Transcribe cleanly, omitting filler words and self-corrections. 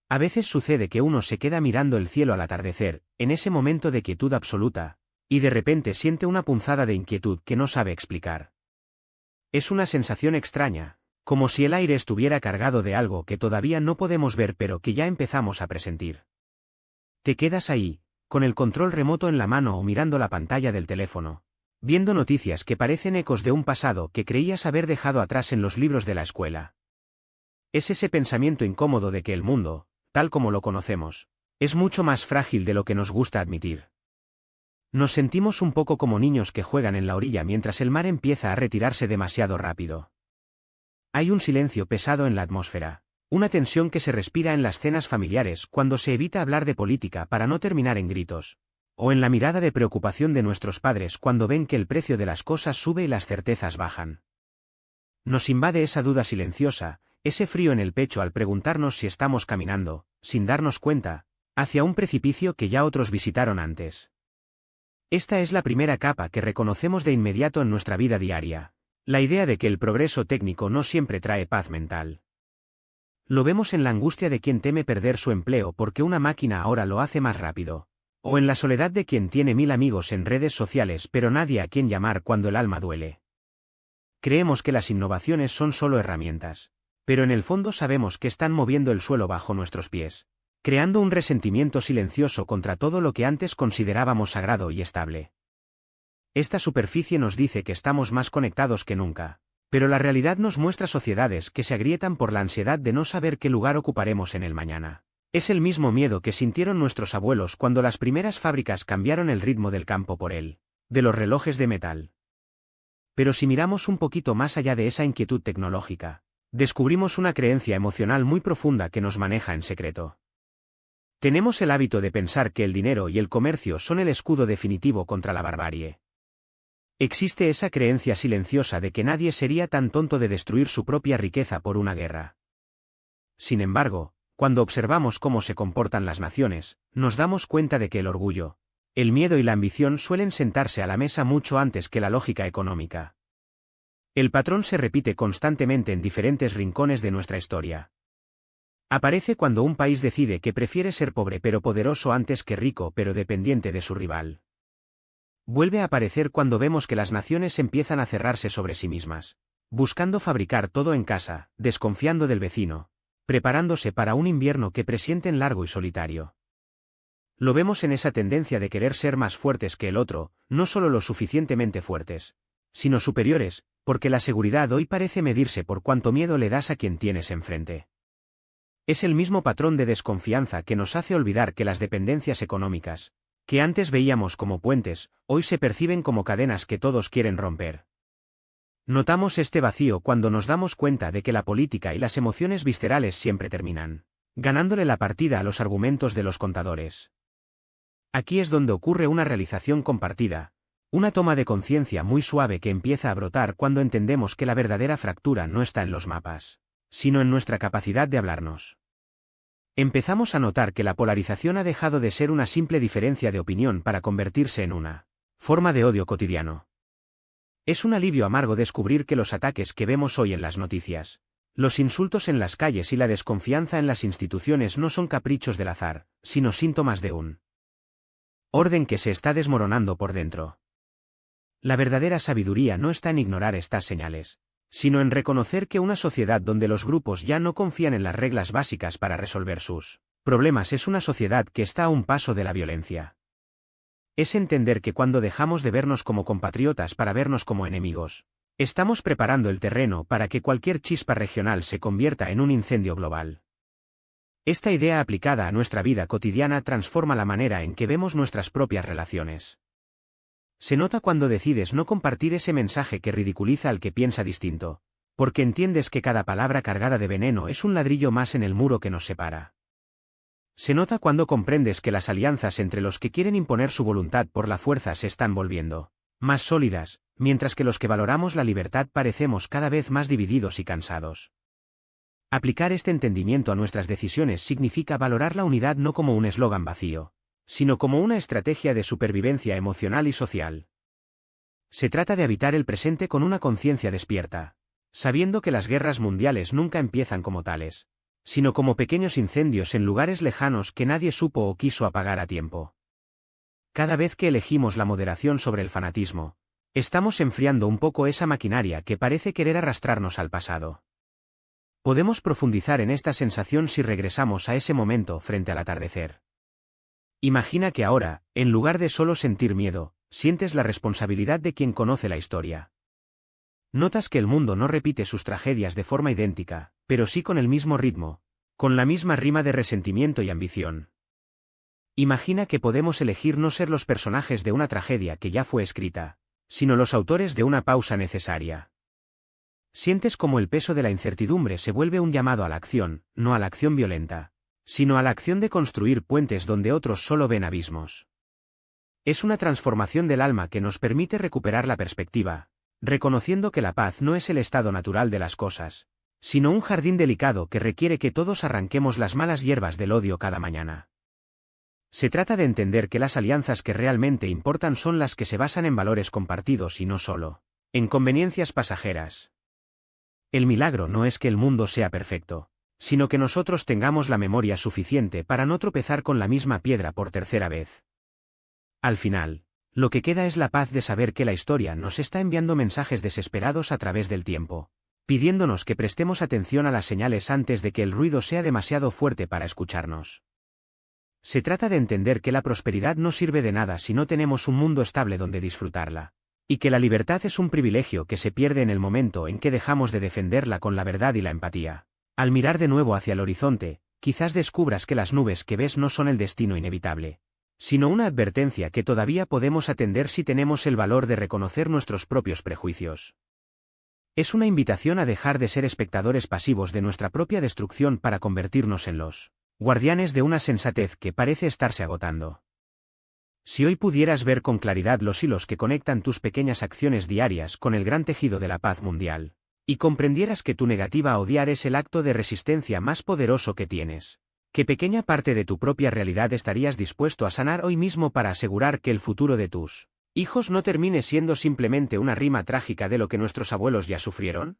A veces sucede que uno se queda mirando el cielo al atardecer, en ese momento de quietud absoluta, y de repente siente una punzada de inquietud que no sabe explicar. Es una sensación extraña, como si el aire estuviera cargado de algo que todavía no podemos ver pero que ya empezamos a presentir. Te quedas ahí, con el control remoto en la mano o mirando la pantalla del teléfono, viendo noticias que parecen ecos de un pasado que creías haber dejado atrás en los libros de la escuela. Es ese pensamiento incómodo de que el mundo, tal como lo conocemos, es mucho más frágil de lo que nos gusta admitir. Nos sentimos un poco como niños que juegan en la orilla mientras el mar empieza a retirarse demasiado rápido. Hay un silencio pesado en la atmósfera, una tensión que se respira en las cenas familiares cuando se evita hablar de política para no terminar en gritos, o en la mirada de preocupación de nuestros padres cuando ven que el precio de las cosas sube y las certezas bajan. Nos invade esa duda silenciosa, ese frío en el pecho al preguntarnos si estamos caminando, sin darnos cuenta, hacia un precipicio que ya otros visitaron antes. Esta es la primera capa que reconocemos de inmediato en nuestra vida diaria, la idea de que el progreso técnico no siempre trae paz mental. Lo vemos en la angustia de quien teme perder su empleo porque una máquina ahora lo hace más rápido, o en la soledad de quien tiene 1000 amigos en redes sociales pero nadie a quien llamar cuando el alma duele. Creemos que las innovaciones son solo herramientas, pero en el fondo sabemos que están moviendo el suelo bajo nuestros pies, creando un resentimiento silencioso contra todo lo que antes considerábamos sagrado y estable. Esta superficie nos dice que estamos más conectados que nunca, pero la realidad nos muestra sociedades que se agrietan por la ansiedad de no saber qué lugar ocuparemos en el mañana. Es el mismo miedo que sintieron nuestros abuelos cuando las primeras fábricas cambiaron el ritmo del campo por él, de los relojes de metal. Pero si miramos un poquito más allá de esa inquietud tecnológica, descubrimos una creencia emocional muy profunda que nos maneja en secreto. Tenemos el hábito de pensar que el dinero y el comercio son el escudo definitivo contra la barbarie. Existe esa creencia silenciosa de que nadie sería tan tonto de destruir su propia riqueza por una guerra. Sin embargo, cuando observamos cómo se comportan las naciones, nos damos cuenta de que el orgullo, el miedo y la ambición suelen sentarse a la mesa mucho antes que la lógica económica. El patrón se repite constantemente en diferentes rincones de nuestra historia. Aparece cuando un país decide que prefiere ser pobre pero poderoso antes que rico pero dependiente de su rival. Vuelve a aparecer cuando vemos que las naciones empiezan a cerrarse sobre sí mismas, buscando fabricar todo en casa, desconfiando del vecino, preparándose para un invierno que presienten largo y solitario. Lo vemos en esa tendencia de querer ser más fuertes que el otro, no solo lo suficientemente fuertes, sino superiores, porque la seguridad hoy parece medirse por cuánto miedo le das a quien tienes enfrente. Es el mismo patrón de desconfianza que nos hace olvidar que las dependencias económicas, que antes veíamos como puentes, hoy se perciben como cadenas que todos quieren romper. Notamos este vacío cuando nos damos cuenta de que la política y las emociones viscerales siempre terminan ganándole la partida a los argumentos de los contadores. Aquí es donde ocurre una realización compartida, una toma de conciencia muy suave que empieza a brotar cuando entendemos que la verdadera fractura no está en los mapas, sino en nuestra capacidad de hablarnos. Empezamos a notar que la polarización ha dejado de ser una simple diferencia de opinión para convertirse en una forma de odio cotidiano. Es un alivio amargo descubrir que los ataques que vemos hoy en las noticias, los insultos en las calles y la desconfianza en las instituciones no son caprichos del azar, sino síntomas de un orden que se está desmoronando por dentro. La verdadera sabiduría no está en ignorar estas señales, sino en reconocer que una sociedad donde los grupos ya no confían en las reglas básicas para resolver sus problemas es una sociedad que está a un paso de la violencia. Es entender que cuando dejamos de vernos como compatriotas para vernos como enemigos, estamos preparando el terreno para que cualquier chispa regional se convierta en un incendio global. Esta idea aplicada a nuestra vida cotidiana transforma la manera en que vemos nuestras propias relaciones. Se nota cuando decides no compartir ese mensaje que ridiculiza al que piensa distinto, porque entiendes que cada palabra cargada de veneno es un ladrillo más en el muro que nos separa. Se nota cuando comprendes que las alianzas entre los que quieren imponer su voluntad por la fuerza se están volviendo más sólidas, mientras que los que valoramos la libertad parecemos cada vez más divididos y cansados. Aplicar este entendimiento a nuestras decisiones significa valorar la unidad no como un eslogan vacío, sino como una estrategia de supervivencia emocional y social. Se trata de habitar el presente con una conciencia despierta, sabiendo que las guerras mundiales nunca empiezan como tales, sino como pequeños incendios en lugares lejanos que nadie supo o quiso apagar a tiempo. Cada vez que elegimos la moderación sobre el fanatismo, estamos enfriando un poco esa maquinaria que parece querer arrastrarnos al pasado. Podemos profundizar en esta sensación si regresamos a ese momento frente al atardecer. Imagina que ahora, en lugar de solo sentir miedo, sientes la responsabilidad de quien conoce la historia. Notas que el mundo no repite sus tragedias de forma idéntica, pero sí con el mismo ritmo, con la misma rima de resentimiento y ambición. Imagina que podemos elegir no ser los personajes de una tragedia que ya fue escrita, sino los autores de una pausa necesaria. Sientes como el peso de la incertidumbre se vuelve un llamado a la acción, no a la acción violenta, sino a la acción de construir puentes donde otros solo ven abismos. Es una transformación del alma que nos permite recuperar la perspectiva, reconociendo que la paz no es el estado natural de las cosas, sino un jardín delicado que requiere que todos arranquemos las malas hierbas del odio cada mañana. Se trata de entender que las alianzas que realmente importan son las que se basan en valores compartidos y no solo en conveniencias pasajeras. El milagro no es que el mundo sea perfecto, sino que nosotros tengamos la memoria suficiente para no tropezar con la misma piedra por tercera vez. Al final, lo que queda es la paz de saber que la historia nos está enviando mensajes desesperados a través del tiempo, pidiéndonos que prestemos atención a las señales antes de que el ruido sea demasiado fuerte para escucharnos. Se trata de entender que la prosperidad no sirve de nada si no tenemos un mundo estable donde disfrutarla, y que la libertad es un privilegio que se pierde en el momento en que dejamos de defenderla con la verdad y la empatía. Al mirar de nuevo hacia el horizonte, quizás descubras que las nubes que ves no son el destino inevitable, sino una advertencia que todavía podemos atender si tenemos el valor de reconocer nuestros propios prejuicios. Es una invitación a dejar de ser espectadores pasivos de nuestra propia destrucción para convertirnos en los guardianes de una sensatez que parece estarse agotando. Si hoy pudieras ver con claridad los hilos que conectan tus pequeñas acciones diarias con el gran tejido de la paz mundial, y comprendieras que tu negativa a odiar es el acto de resistencia más poderoso que tienes, ¿qué pequeña parte de tu propia realidad estarías dispuesto a sanar hoy mismo para asegurar que el futuro de tus hijos no termine siendo simplemente una rima trágica de lo que nuestros abuelos ya sufrieron?